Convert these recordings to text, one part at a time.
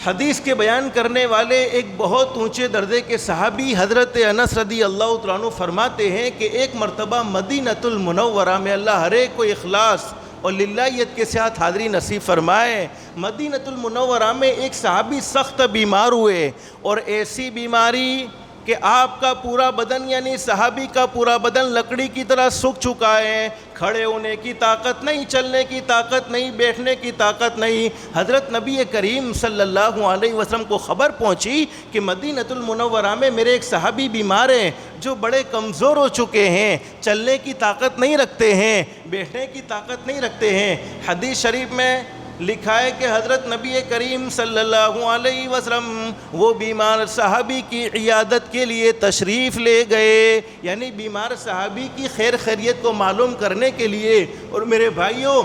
حدیث کے بیان کرنے والے ایک بہت اونچے درجے کے صحابی حضرت انس رضی اللہ تعالیٰ عنہ فرماتے ہیں کہ ایک مرتبہ مدینۃ المنورہ میں اللہ ہر ایک کو اخلاص اور للہیت کے ساتھ حاضری نصیب فرمائے، مدینۃ المنورہ میں ایک صحابی سخت بیمار ہوئے، اور ایسی بیماری کہ آپ کا پورا بدن یعنی صحابی کا پورا بدن لکڑی کی طرح سوکھ چکا ہے، کھڑے ہونے کی طاقت نہیں، چلنے کی طاقت نہیں، بیٹھنے کی طاقت نہیں۔ حضرت نبی کریم صلی اللہ علیہ وسلم کو خبر پہنچی کہ مدینۃ المنورہ میں میرے ایک صحابی بیمار ہیں جو بڑے کمزور ہو چکے ہیں، چلنے کی طاقت نہیں رکھتے ہیں، بیٹھنے کی طاقت نہیں رکھتے ہیں۔ حدیث شریف میں لکھا ہے کہ حضرت نبی کریم صلی اللہ علیہ وسلم وہ بیمار صحابی کی عیادت کے لیے تشریف لے گئے، یعنی بیمار صحابی کی خیر خیریت کو معلوم کرنے کے لیے۔ اور میرے بھائیوں،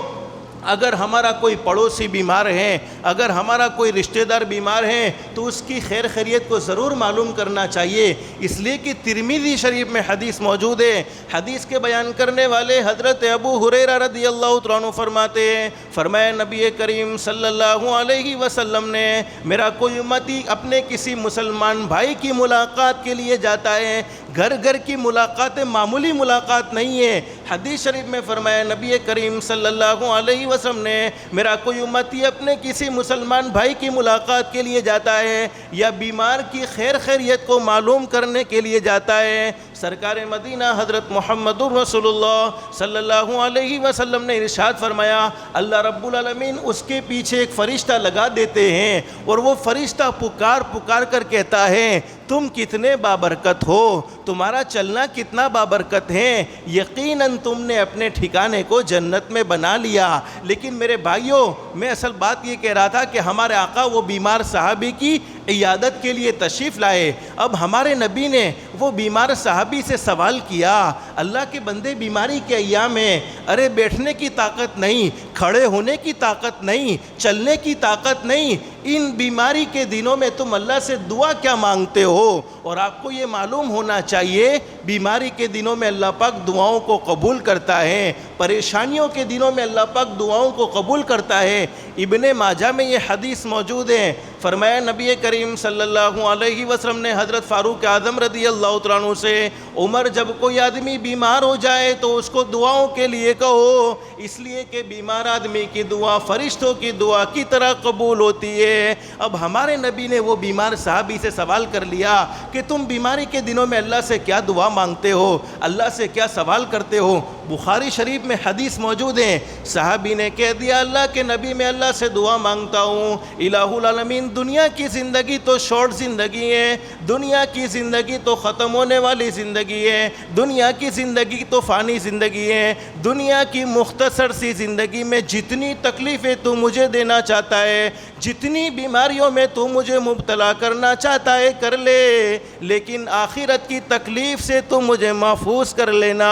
اگر ہمارا کوئی پڑوسی بیمار ہے، اگر ہمارا کوئی رشتہ دار بیمار ہے تو اس کی خیر خیریت کو ضرور معلوم کرنا چاہیے، اس لیے کہ ترمذی شریف میں حدیث موجود ہے۔ حدیث کے بیان کرنے والے حضرت ابو ہریرہ رضی اللہ تعالیٰ عنہ فرماتے ہیں، فرمایا نبی کریم صلی اللہ علیہ وسلم نے میرا کوئی امتی اپنے کسی مسلمان بھائی کی ملاقات کے لیے جاتا ہے، گھر گھر کی ملاقات معمولی ملاقات نہیں ہے۔ حدیث شریف میں فرمایا نبی کریم صلی اللہ علیہ وسلم نے میرا کوئی امتی اپنے کسی مسلمان بھائی کی ملاقات کے لیے جاتا ہے یا بیمار کی خیر خیریت کو معلوم کرنے کے لیے جاتا ہے، سرکار مدینہ حضرت محمد رسول اللہ صلی اللہ علیہ وسلم نے ارشاد فرمایا اللہ رب العالمین اس کے پیچھے ایک فرشتہ لگا دیتے ہیں، اور وہ فرشتہ پکار پکار کر کہتا ہے تم کتنے بابرکت ہو، تمہارا چلنا کتنا بابرکت ہے، یقیناً تم نے اپنے ٹھکانے کو جنت میں بنا لیا۔ لیکن میرے بھائیوں، میں اصل بات یہ کہہ رہا تھا کہ ہمارے آقا وہ بیمار صحابی کی عیادت کے لیے تشریف لائے۔ اب ہمارے نبی نے وہ بیمار صحابی سے سوال کیا، اللہ کے بندے بیماری کے ایام میں، ارے بیٹھنے کی طاقت نہیں، کھڑے ہونے کی طاقت نہیں، چلنے کی طاقت نہیں، ان بیماری کے دنوں میں تم اللہ سے دعا کیا مانگتے ہو؟ اور آپ کو یہ معلوم ہونا چاہیے بیماری کے دنوں میں اللہ پاک دعاؤں کو قبول کرتا ہے، پریشانیوں کے دنوں میں اللہ پاک دعاؤں کو قبول کرتا ہے۔ ابن ماجہ میں یہ حدیث موجود ہے، فرمایا نبی کریم صلی اللہ علیہ وسلم نے حضرت فاروق اعظم رضی اللہ تعالیٰ عنہ سے عمر جب کوئی آدمی بیمار ہو جائے تو اس کو دعاؤں کے لیے کہو، اس لیے کہ بیمار آدمی کی دعا فرشتوں کی دعا کی طرح قبول ہوتی ہے۔ اب ہمارے نبی نے وہ بیمار صحابی سے سوال کر لیا کہ تم بیماری کے دنوں میں اللہ سے کیا دعا مانگتے ہو، اللہ سے کیا سوال کرتے ہو؟ بخاری شریف میں حدیث موجود ہے، صحابی نے کہہ دیا اللہ کے نبی میں اللہ سے دعا مانگتا ہوں الہ العالمین دنیا کی زندگی تو شارٹ زندگی ہے، دنیا کی زندگی تو ختم ہونے والی زندگی ہے، دنیا کی زندگی تو فانی زندگی ہے، دنیا کی مختصر سی زندگی میں جتنی تکلیفیں تو مجھے دینا چاہتا ہے، جتنی بیماریوں میں تو مجھے مبتلا کرنا چاہتا ہے کر لے، لیکن آخرت کی تکلیف سے تو مجھے محفوظ کر لینا۔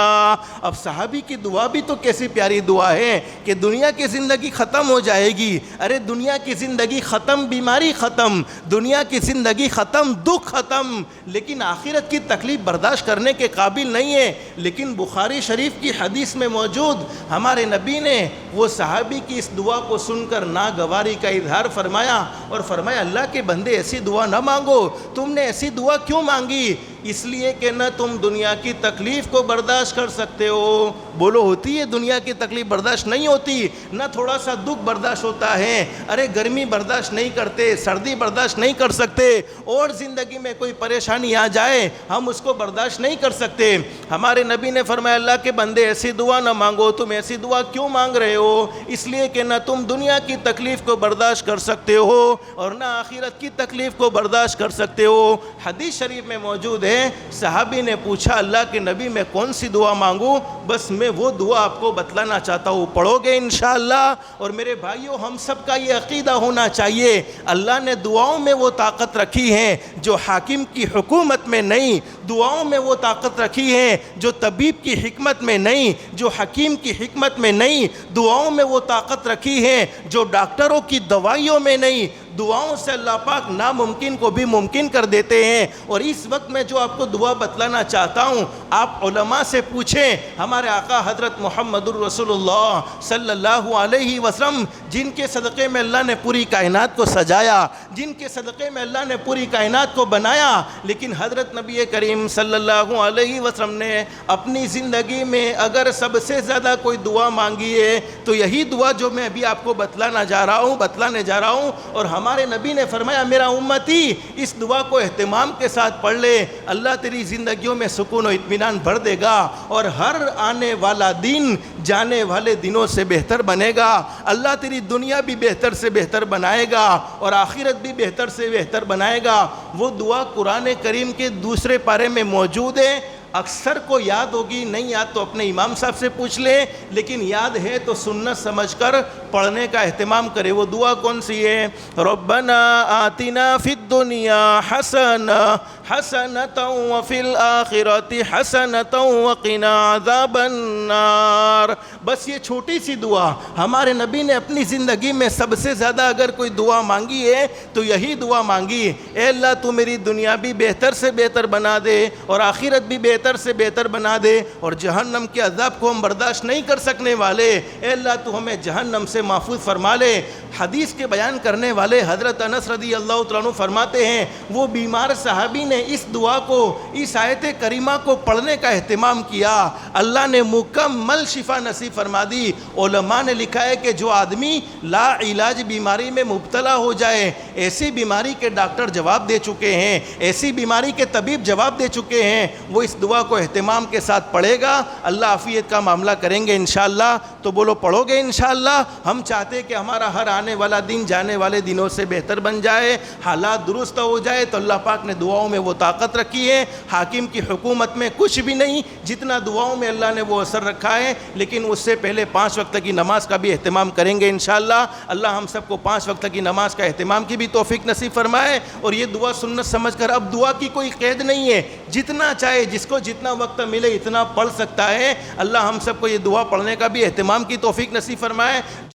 اب صحابی کی دعا بھی تو کیسی پیاری دعا ہے کہ دنیا کی زندگی ختم ہو جائے گی، ارے دنیا کی زندگی ختم، بیماری ختم، دنیا کی زندگی ختم، دکھ ختم، لیکن آخرت کی تکلیف برداشت کرنے کے قابل نہیں ہے۔ لیکن بخاری شریف کی حدیث میں موجود ہمارے نبی نے وہ صحابی کی اس دعا کو سن کر ناگواری کا اظہار فرمایا اور فرمایا اللہ کے بندے ایسی دعا نہ مانگو، تم نے ایسی دعا کیوں مانگی؟ اس لیے کہ نہ تم دنیا کی تکلیف کو برداشت کر سکتے ہو، بولو ہوتی ہے دنیا کی تکلیف برداشت نہیں ہوتی، نہ تھوڑا سا دکھ برداشت ہوتا ہے، ارے گرمی برداشت نہیں کرتے، سردی برداشت نہیں کر سکتے، اور زندگی میں کوئی پریشانی آ جائے ہم اس کو برداشت نہیں کر سکتے۔ ہمارے نبی نے فرمایا اللہ کے بندے ایسی دعا نہ مانگو، تم ایسی دعا کیوں مانگ رہے ہو؟ اس لیے کہ نہ تم دنیا کی تکلیف کو برداشت کر سکتے ہو اور نہ آخرت کی تکلیف کو برداشت کر سکتے ہو۔ حدیث شریف میں موجود ہے صحابی نے پوچھا اللہ کے نبی میں کون سی دعا مانگوں؟ بس میں وہ دعا آپ کو بتلانا چاہتا ہوں، پڑھو گے انشاءاللہ۔ اور میرے بھائیوں ہم سب کا یہ عقیدہ ہونا چاہیے اللہ نے دعاؤں میں وہ طاقت رکھی ہے جو حاکم کی حکومت میں نہیں، دعاؤں میں وہ طاقت رکھی ہے جو طبیب کی حکمت میں نہیں، جو حکیم کی حکمت میں نہیں، دعاؤں میں وہ طاقت رکھی ہے جو ڈاکٹروں کی دوائیوں میں نہیں۔ دعاؤں سے اللہ پاک ناممکن کو بھی ممکن کر دیتے ہیں۔ اور اس وقت میں جو آپ کو دعا بتلانا چاہتا ہوں، آپ علماء سے پوچھیں، ہمارے آقا حضرت محمد الرسول اللہ صلی اللہ علیہ وسلم جن کے صدقے میں اللہ نے پوری کائنات کو سجایا، جن کے صدقے میں اللہ نے پوری کائنات کو بنایا، لیکن حضرت نبی کریم صلی اللہ علیہ وسلم نے اپنی زندگی میں اگر سب سے زیادہ کوئی دعا مانگی ہے تو یہی دعا جو میں ابھی آپ کو بتلانے جا رہا ہوں۔ اور ہمارے نبی نے فرمایا میرا امتی اس دعا کو اہتمام کے ساتھ پڑھ لے، اللہ تیری زندگیوں میں سکون و اطمینان بھر دے گا، اور ہر آنے والا دن جانے والے دنوں سے بہتر بنے گا۔ اللہ تیری دنیا بھی بہتر سے بہتر بنائے گا اور آخرت بھی بہتر سے بہتر بنائے گا۔ وہ دعا قرآن کریم کے دوسرے پارے میں موجود ہے، اکثر کو یاد ہوگی، نہیں یاد تو اپنے امام صاحب سے پوچھ لے، لیکن یاد ہے تو سنت سمجھ کر پڑھنے کا اہتمام کرے۔ وہ دعا کون سی ہے؟ ربنا آتنا فی الدنیا حسنہ حسنۃ وفی الآخرۃ حسنۃ وقنا عذاب النار۔ بس یہ چھوٹی سی دعا ہمارے نبی نے اپنی زندگی میں سب سے زیادہ اگر کوئی دعا مانگی ہے تو یہی دعا مانگی، اے اللہ تو میری دنیا بھی بہتر سے بہتر بنا دے اور آخرت بھی بہتر سے بہتر بنا دے، اور جہنم کے عذاب کو ہم برداشت نہیں کر سکنے والے، اے اللہ تو ہمیں جہنم سے محفوظ فرما لے۔ حدیث کے بیان کرنے والے حضرت انس رضی اللہ تعالیٰ عنہ فرماتے ہیں وہ بیمار صحابی نے اس دعا کو، اس آیت کریمہ کو پڑھنے کا اہتمام کیا، اللہ نے مکمل شفا نصیب فرما دی۔ علماء نے لکھا ہے کہ جو آدمی لا علاج بیماری میں مبتلا ہو جائے، ایسی بیماری کے ڈاکٹر جواب دے چکے ہیں، ایسی بیماری کے طبیب جواب دے چکے ہیں، وہ اس دعا کو اہتمام کے ساتھ پڑھے گا، اللہ عافیت کا معاملہ کریں گے انشاءاللہ۔ تو بولو پڑھو گے انشاءاللہ؟ ہم چاہتے کہ ہمارا ہر آنے والا دن جانے والے دنوں سے بہتر بن جائے، حالات درست ہو جائے، تو اللہ پاک نے دعاؤں میں وہ طاقت رکھی ہے۔ حاکم کی حکومت میں کچھ بھی نہیں جتنا دعاؤں میں اللہ نے وہ اثر رکھا ہے، لیکن اس سے پہلے 5 وقت کی نماز کا بھی اہتمام کریں گے انشاءاللہ۔ اللہ ہم سب کو 5 وقت کی نماز کا اہتمام کی بھی توفیق نصیب فرمائے، اور یہ دعا سنت سمجھ کر، اب دعا کی کوئی قید نہیں ہے، جتنا چاہے جس کو جتنا وقت ملے اتنا پڑھ سکتا ہے۔ اللہ ہم سب کو یہ دعا پڑھنے کا بھی اہتمام کی توفیق نصیب فرمائے۔